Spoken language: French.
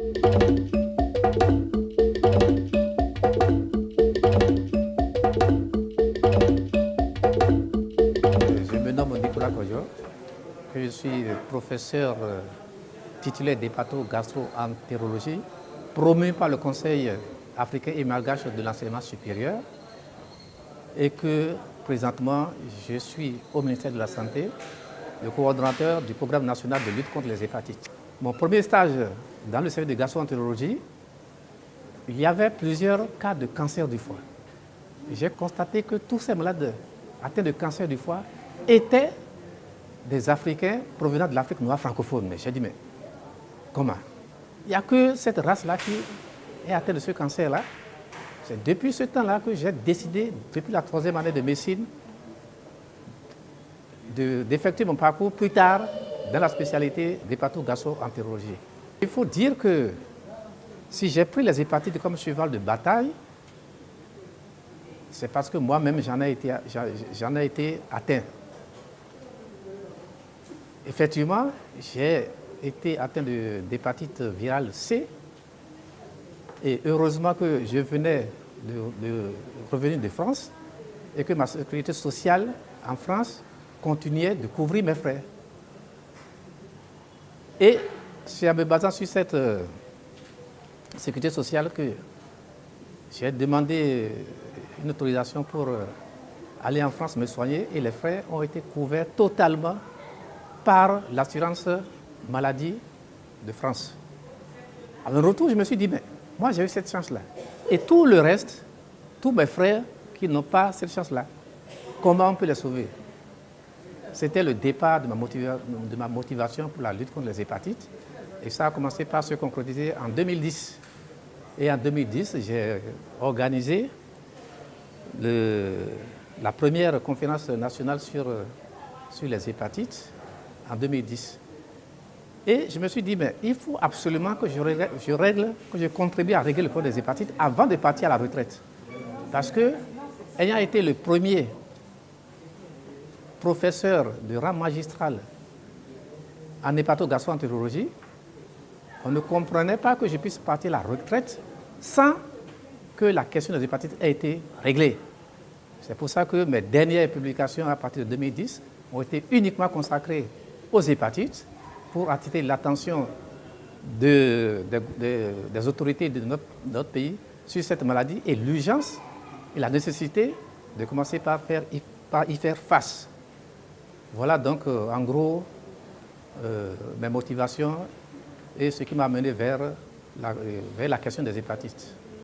Je me nomme Nicolas Kodjo, que je suis professeur titulaire d'hépato-gastro-entérologie, promu par le Conseil africain et malgache de l'enseignement supérieur, et que présentement je suis au ministère de la Santé, le coordonnateur du programme national de lutte contre les hépatites. Mon premier stage dans le service de gastro-entérologie, il y avait plusieurs cas de cancer du foie. J'ai constaté que tous ces malades atteints de cancer du foie étaient des Africains provenant de l'Afrique noire francophone. Mais j'ai dit, mais comment? Il n'y a que cette race-là qui est atteinte de ce cancer-là. C'est depuis ce temps-là que j'ai décidé, depuis la 3e année de médecine, d'effectuer mon parcours plus tard dans la spécialité d'hépato-gastro-entérologie. Il faut dire que si j'ai pris les hépatites comme cheval de bataille, c'est parce que moi-même j'en ai été atteint. Effectivement, j'ai été atteint d'hépatite virale C et heureusement que je venais de revenir de France et que ma sécurité sociale en France continuait de couvrir mes frais. Et c'est en me basant sur cette sécurité sociale que j'ai demandé une autorisation pour aller en France me soigner et les frais ont été couverts totalement par l'assurance maladie de France. À mon retour, je me suis dit, mais moi j'ai eu cette chance-là. Et tout le reste, tous mes frères qui n'ont pas cette chance-là, comment on peut les sauver? C'était le départ de ma motivation pour la lutte contre les hépatites. Et ça a commencé par se concrétiser en 2010. Et en 2010, j'ai organisé la première conférence nationale sur les hépatites en 2010. Et je me suis dit, mais il faut absolument que je contribue à régler le problème des hépatites avant de partir à la retraite. Parce que, ayant été le premier professeur de rang magistral en hépato-gastro-entérologie, on ne comprenait pas que je puisse partir à la retraite sans que la question des hépatites ait été réglée. C'est pour ça que mes dernières publications à partir de 2010 ont été uniquement consacrées aux hépatites pour attirer l'attention des autorités de notre pays sur cette maladie et l'urgence et la nécessité de commencer par y faire face. Voilà donc en gros mes motivations et ce qui m'a mené vers la question des hépatites.